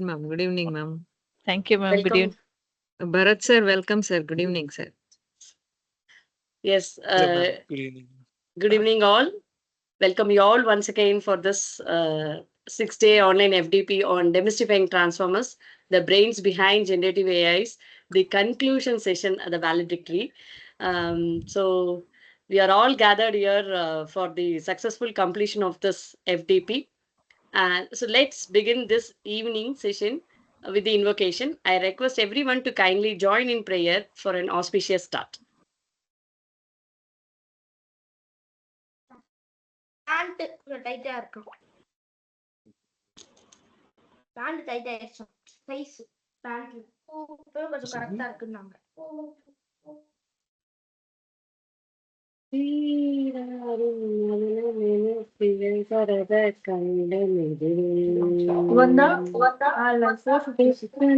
Ma'am. Good evening, ma'am. Thank you, ma'am. Good Welcome. evening. Bharat sir, welcome, sir. Good evening, sir. Yes, Hello, ma'am. Good evening. good evening, all. Welcome you all once again for this 6-day online FDP on demystifying transformers, the brains behind generative AIs, the conclusion session at the Valedictory. So we are all gathered here for the successful completion of this FDP. So let's begin this evening session with the invocation. I request everyone to kindly join in prayer for an auspicious start. Pant டைட்டா இருக்கும் pant tight ஆயிடுச்சு size pant கொஞ்சம் கரெக்டா இருக்குன்னாங்க வந்தா அதுல 456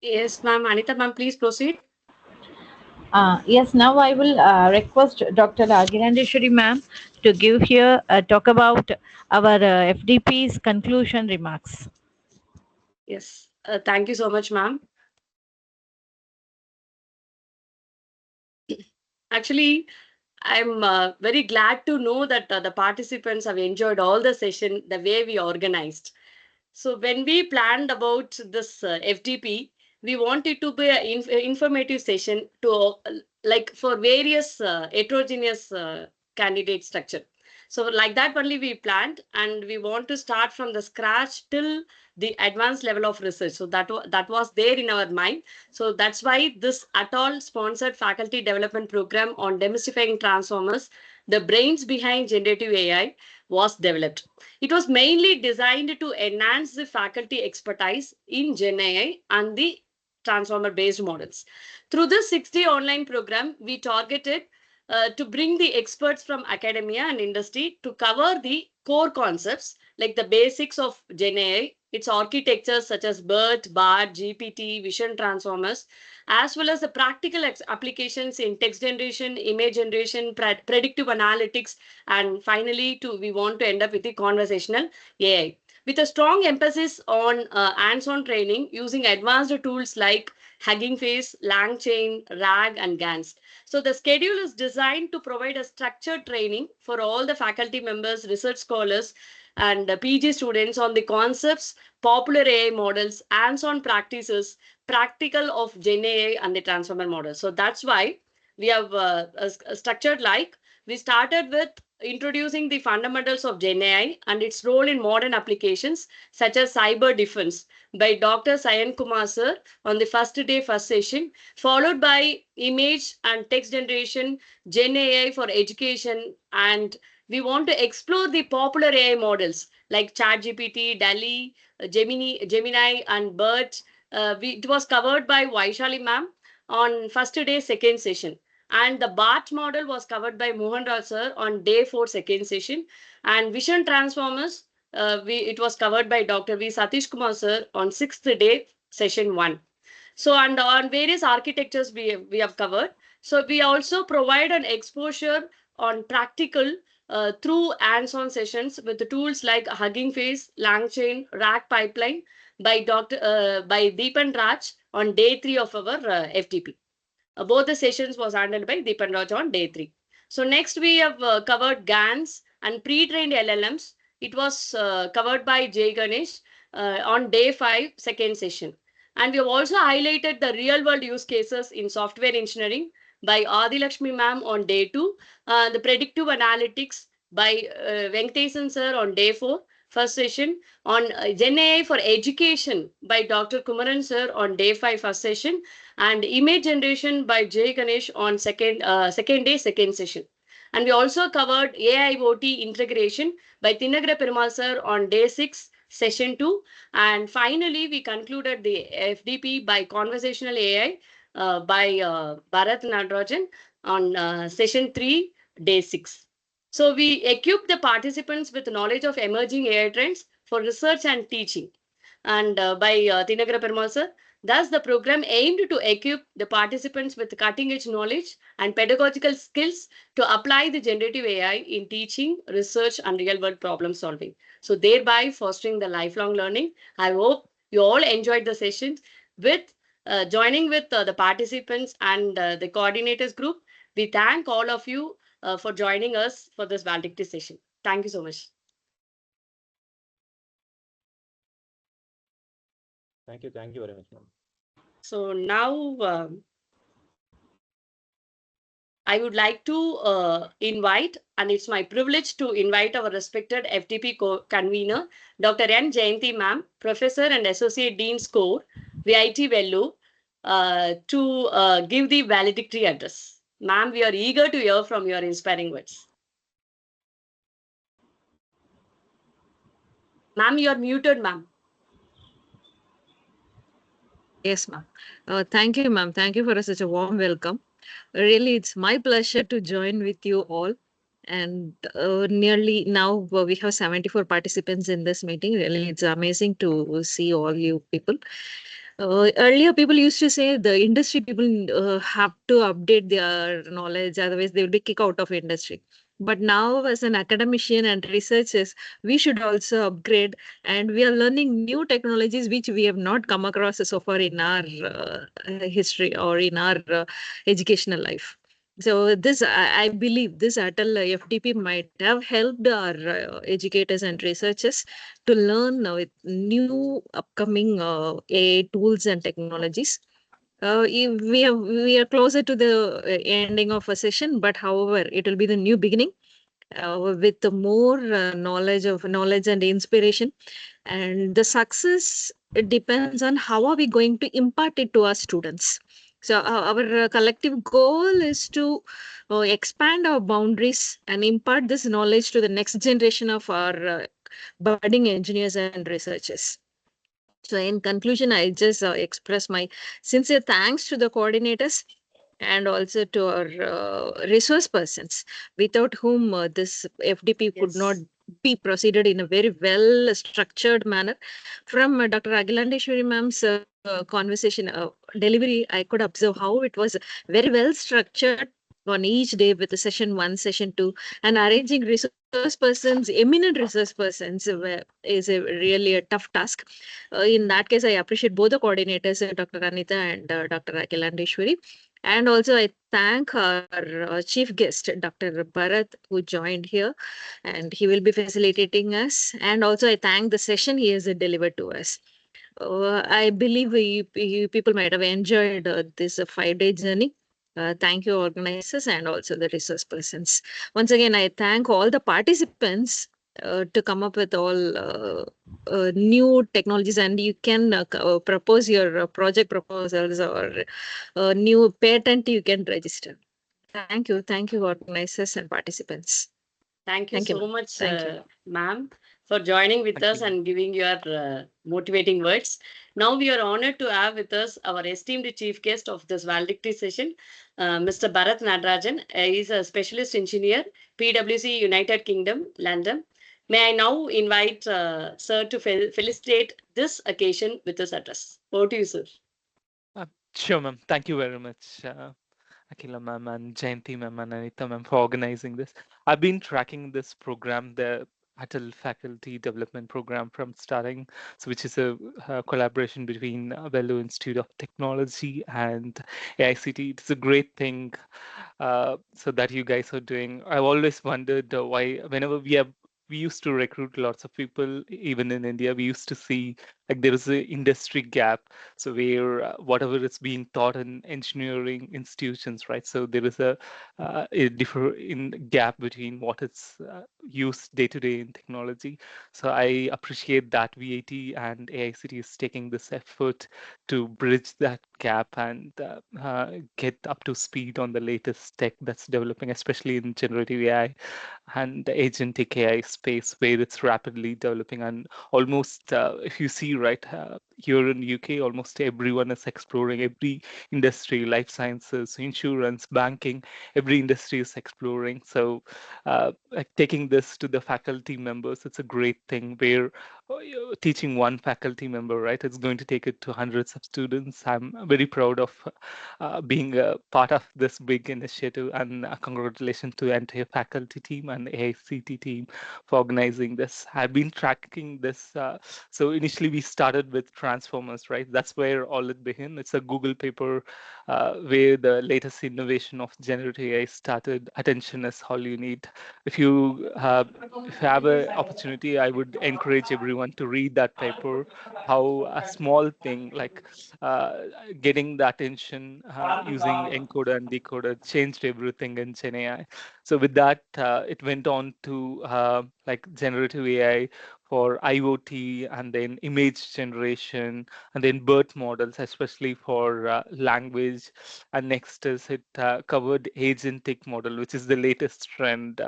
Yes, ma'am. Anita, ma'am, please proceed. Yes, now I will request Dr. Agirandeshwari ma'am to give here talk about our FDP's conclusion remarks. Yes, thank you so much, ma'am. Actually, I'm very glad to know that the participants have enjoyed all the session the way we organized. So when we planned about this FDP, we wanted to be an informative session to like for various heterogeneous candidate structure. So like that only we planned, and we want to start from the scratch till the advanced level of research. So that was there in our mind. So that's why this ATAL sponsored faculty development program on demystifying transformers, the brains behind generative AI, was developed. It was mainly designed to enhance the faculty expertise in Gen AI and the transformer based models. Through this 6-day online program, we targeted to bring the experts from academia and industry to cover the core concepts like the basics of Gen AI, its architectures such as BERT, BART, GPT, vision transformers, as well as the practical applications in text generation, image generation, predictive analytics, and finally, we want to end up with the conversational AI with a strong emphasis on hands-on training using advanced tools like Hugging Face, LangChain, RAG, and GANs. So the schedule is designed to provide a structured training for all the faculty members, research scholars, and PG students on the concepts, popular AI models, hands-on practices, practical of Gen AI and the transformer model. So that's why we have structured like we started with introducing the fundamentals of Gen AI and its role in modern applications such as cyber defense by Dr. Sayan Kumar sir on the first day, first session, followed by image and text generation, Gen AI for education, and we want to explore the popular AI models like ChatGPT, DALI, Gemini, and BERT. It was covered by Vaishali ma'am on first day, second session. And the BART model was covered by Mohan Rao sir on day 4, second session. And vision transformers, it was covered by Dr. V. Satish Kumar sir on 6th day, session 1. So, and on various architectures we have covered. So, we also provide an exposure on practical through hands-on sessions with the tools like Hugging Face, LangChain, Rack Pipeline by Deepan Raj on day 3 of our FTP. Both the sessions was handled by Deepan Raj on day 3. So next we have covered GANs and pre-trained LLMs. It was covered by Jay Ganesh on day 5, second session. And we have also highlighted the real world use cases in software engineering by Adi Lakshmi ma'am on day 2, the predictive analytics by Venkatesan sir on day 4, first session, on Gen AI for education by Dr. Kumaran sir on day 5, first session, and image generation by Jay Ganesh on second day, second session. And we also covered AIoT integration by Tinagra Perumal sir on day 6, session 2. And finally, we concluded the FDP by conversational AI by Bharat Nadrajan on session 3, day 6. So we equipped the participants with knowledge of emerging AI trends for research and teaching. And by Tinagra Perumal sir. Thus, the program aimed to equip the participants with cutting edge knowledge and pedagogical skills to apply the generative AI in teaching, research, and real world problem solving. So, thereby fostering the lifelong learning. I hope you all enjoyed the sessions with joining with the participants and the coordinators group. We thank all of you for joining us for this valedictory session. Thank you so much. Thank you very much, ma'am. So now I would like to invite, and it's my privilege to invite our respected FDP convener, Dr. N. Jayanti ma'am, Professor and Associate Dean's Core, VIT Vellore, to give the valedictory address. Ma'am, we are eager to hear from your inspiring words. Ma'am, you are muted, ma'am. Yes, ma'am. Thank you, ma'am. Thank you for such a warm welcome. Really, it's my pleasure to join with you all. And nearly now we have 74 participants in this meeting. Really, it's amazing to see all you people. Earlier, people used to say the industry people have to update their knowledge, otherwise they will be kicked out of industry. But now, as an academician and researchers, we should also upgrade, and we are learning new technologies which we have not come across so far in our history or in our educational life. So this, I believe, this ATAL FDP might have helped our educators and researchers to learn with new upcoming AI tools and technologies. We are closer to the ending of a session, but however, it will be the new beginning with the more knowledge and inspiration. And the success, it depends on how are we going to impart it to our students. So our collective goal is to expand our boundaries and impart this knowledge to the next generation of our budding engineers and researchers. So in conclusion, I just express my sincere thanks to the coordinators and also to our resource persons, without whom this FDP could not be proceeded in a very well structured manner. From Dr. Agilandeshwari ma'am's conversation delivery, I could observe how it was very well structured on each day with the session 1, session 2, and arranging resource persons, eminent resource persons, is a really a tough task. In that case, I appreciate both the coordinators, Dr. Anita and Dr. Agilandeshwari. And also, I thank our chief guest, Dr. Bharat, who joined here, and he will be facilitating us. And also, I thank the session he has delivered to us. I believe you people might have enjoyed this 5-day journey. Thank you, organizers, and also the resource persons. Once again, I thank all the participants to come up with all new technologies, and you can propose your project proposals or new patent you can register. Thank you, organizers and participants. Thank you so much, Thank you. ma'am, for joining with Thank us you. and giving your motivating words. Now we are honored to have with us our esteemed chief guest of this valedictory session, Mr. Bharat Nadarajan. He is a specialist engineer, PwC United Kingdom, London. May I now invite sir to felicitate this occasion with his address. Over to you, sir. Sure, ma'am. Thank you very much, Akila ma'am and Jayanti ma'am and Anita ma'am for organizing this. I've been tracking this program, the ATAL Faculty Development Program, from starting, so which is a collaboration between Vellore Institute of Technology and AICT. It's a great thing, so that you guys are doing. I've always wondered why, whenever we used to recruit lots of people, even in India, we used to see like there is a industry gap, so where whatever is being taught in engineering institutions, right? So there is a differ in gap between what is used day to day in technology. So I appreciate that VAT and AICT is taking this effort to bridge that gap and get up to speed on the latest tech that's developing, especially in generative AI and the agentic AI space, where it's rapidly developing. And almost, if you see right here in UK, almost everyone is exploring every industry, life sciences, insurance, banking, every industry is exploring. So, like taking this to the faculty members, it's a great thing where you're teaching one faculty member, right? It's going to take it to hundreds of students. I'm very proud of being a part of this big initiative, and congratulations to the entire faculty team and AICT team for organizing this. I've been tracking this. So initially we started with transformers, right? That's where all it began. It's a Google paper where the latest innovation of generative AI started. Attention is all you need. If you if you have an opportunity, I would encourage everyone to read that paper. How a small thing like uh, getting the attention using encoder and decoder changed everything in Gen AI. So with that, it went on to like generative AI for IoT, and then image generation, and then BERT models, especially for language. And next is it covered agentic model, which is the latest trend.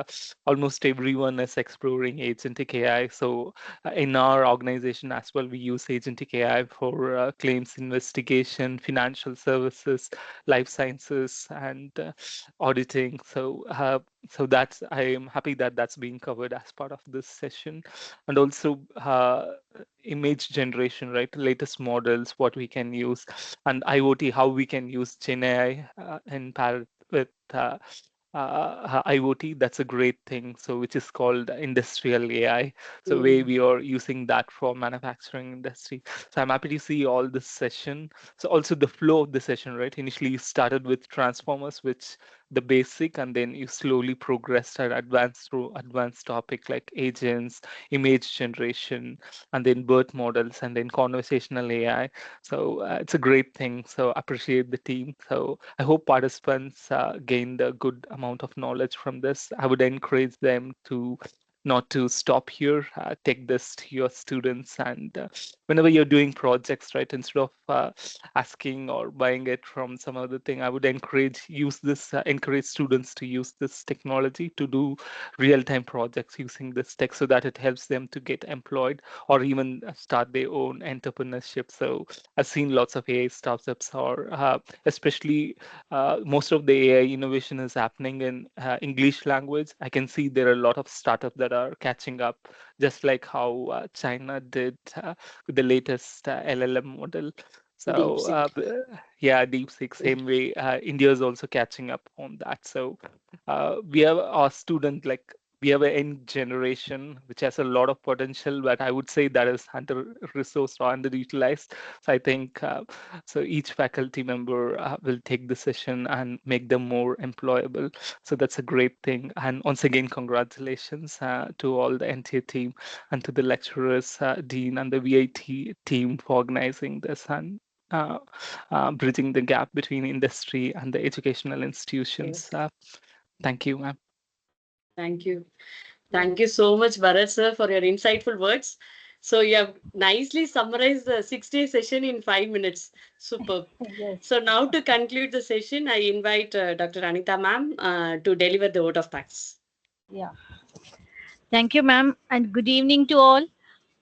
Almost everyone is exploring agentic AI. So in our organization as well, we use agentic AI for claims investigation, financial services, life sciences, and auditing. So that's, I am happy that that's being covered as part of this session. And also image generation, right? Latest models, what we can use, and IoT, how we can use Gen AI in parallel with IoT. That's a great thing. So which is called industrial AI. So where we are using that for manufacturing industry. So I'm happy to see all this session. So also the flow of the session, right? Initially you started with transformers, which the basic, and then you slowly progressed and advanced through advanced topic like agents, image generation, and then BERT models, and then conversational AI. So it's a great thing. So appreciate the team. So I hope participants gained a good amount of knowledge from this. I would encourage them to not to stop here, take this to your students, and whenever you're doing projects, right, instead of asking or buying it from some other thing, I would encourage students to use this technology to do real-time projects using this tech, so that it helps them to get employed or even start their own entrepreneurship. So I've seen lots of AI startups, or especially most of the AI innovation is happening in English language. I can see there are a lot of startups that are catching up, just like how China did with the latest LLM model. Deep So sick. yeah, DeepSeek, same way. India is also catching up on that. So we have our student, like we have a young generation which has a lot of potential, but I would say that is under resourced or underutilized. So I think so each faculty member will take the session and make them more employable. So that's a great thing. And once again, congratulations to all the NTA team and to the lecturers, dean, and the VIT team for organizing this and uh, bridging the gap between industry and the educational institutions. Thank you, ma'am. Thank you. Thank you so much, Bharat sir, for your insightful words. So you have nicely summarized the 6-day session in 5 minutes. Superb. Yes. So now to conclude the session, I invite Dr. Anita ma'am to deliver the vote of thanks. Yeah. Thank you, ma'am, and good evening to all.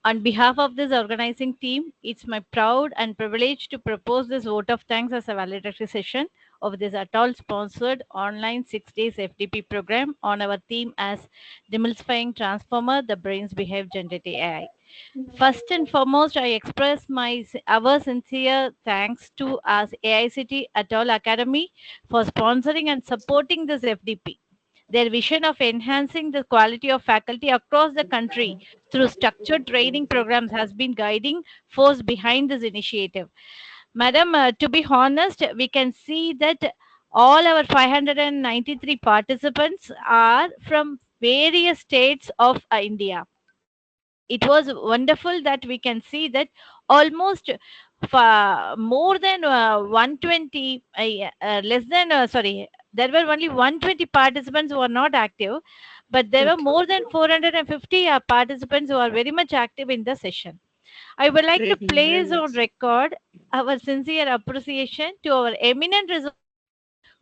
On behalf of this organizing team, it's my proud and privilege to propose this vote of thanks as a valedictory session of this ATAL sponsored online 6 days FDP program on our theme as Demystifying Transformer, the Brains Behave Generative AI. First and foremost, I express our sincere thanks to us AICT ATAL Academy for sponsoring and supporting this FDP. Their vision of enhancing the quality of faculty across the country through structured training programs has been guiding force behind this initiative. Madam, to be honest, we can see that all our 593 participants are from various states of India. It was wonderful that we can see that almost more than 120, less than, sorry, there were only 120 participants who are not active, but there were Okay. more than 450 participants who are very much active in the session. I would like to Really, place really. on record our sincere appreciation to our eminent resources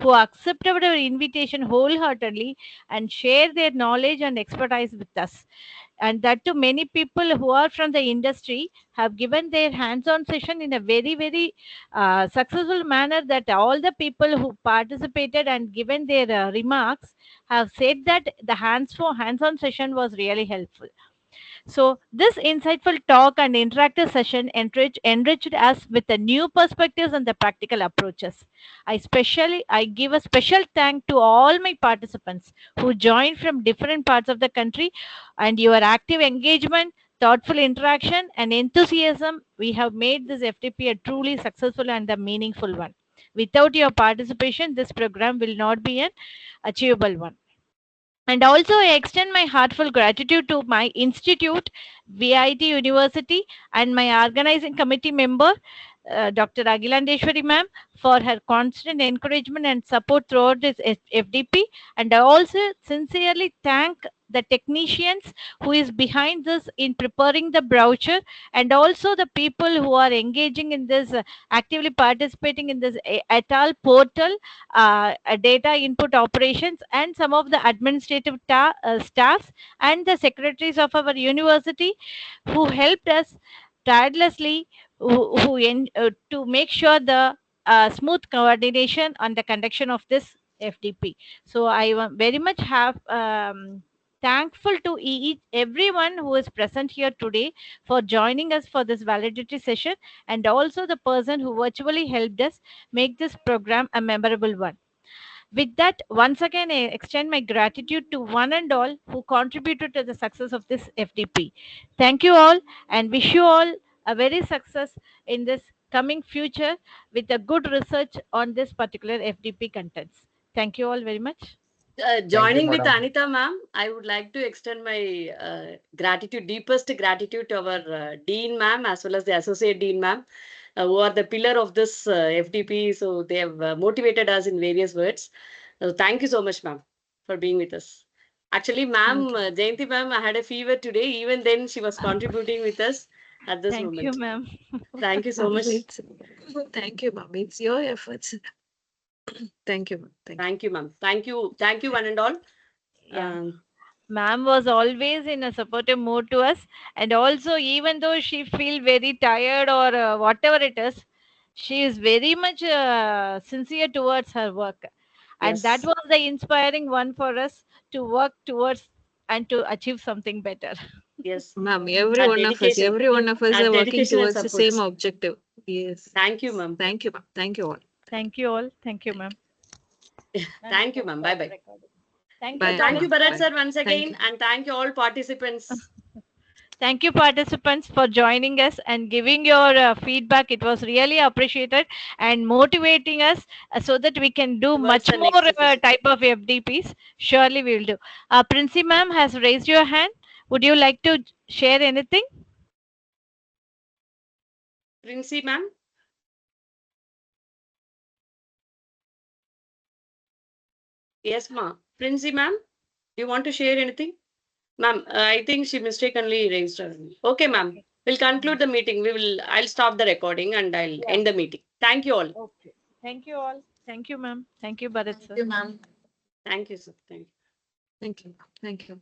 who accepted our invitation wholeheartedly and share their knowledge and expertise with us. And that to many people who are from the industry have given their hands-on session in a very, very successful manner, that all the people who participated and given their remarks have said that the hands-on session was really helpful. So, this insightful talk and interactive session enriched us with the new perspectives and the practical approaches. I give a special thank to all my participants who joined from different parts of the country, and your active engagement, thoughtful interaction, and enthusiasm. We have made this FTP a truly successful and a meaningful one. Without your participation, this program will not be an achievable one. And also, I extend my heartfelt gratitude to my institute, VIT University, and my organizing committee member, Dr. Agilandeshwari ma'am, for her constant encouragement and support throughout this FDP. And I also sincerely thank the technicians who is behind this in preparing the brochure, and also the people who are engaging in this, actively participating in this ATAL portal, data input operations, and some of the administrative staffs and the secretaries of our university who helped us tirelessly, to make sure the smooth coordination on the conduction of this FDP. So I very much have thankful to everyone who is present here today for joining us for this validity session, and also the person who virtually helped us make this program a memorable one. With that, once again, I extend my gratitude to one and all who contributed to the success of this FDP. Thank you all, and wish you all a very success in this coming future with a good research on this particular FDP contents. Thank you all very much. Thank you, Joining with madam. Anita ma'am, I would like to extend my gratitude, deepest gratitude to our Dean ma'am as well as the Associate Dean ma'am, who are the pillar of this FDP. So they have motivated us in various words. So thank you so much, ma'am, for being with us. Actually, Thank ma'am, you. Jayanti ma'am, I had a fever today. Even then, she was contributing with us at this Thank you, moment. ma'am. Thank you so much. Thank you, ma'am. It's your efforts. Thank you, ma'am. Thank you. Thank you, ma'am. Thank you. Thank you, one and all. Yeah. Um, Ma'am was always in a supportive mood to us, and also even though she feel very tired or whatever it is, she is very much sincere towards her work, and that yes. was the inspiring one for us to work towards and to achieve something better. Yes. Ma'am, Our dedication, every one of us our are working dedication and towards the same support. objective. Yes. Thank you, ma'am. Thank you, ma'am. Thank you all. Thank you all. Thank you, Thank ma'am. Ma'am, you Thank you, can ma'am. Bye stop the bye. recording. Thank you, Bye, Thank you, ma'am. Bharat participants. Bye. sir, once Thank again, you. and thank you all participants. Thank you, participants, for joining us and giving your feedback. It was really appreciated and motivating us, so that we can do Towards much the more next session. type of FDPs. Surely we will do. Princey ma'am has raised your hand. Would you like to share anything? Princey, ma'am. Yes, ma'am. Princey, ma'am. Do you want to share anything? Ma'am, I think she mistakenly raised her hand. Okay, ma'am. Okay. We'll conclude the meeting. I'll stop the recording and I'll Yeah. end the meeting. Thank you all. Okay. Thank you all. Thank you, ma'am. Thank you, Bharat Thank sir. you, ma'am. Thank you, sir. Thank you. Thank you. Thank you.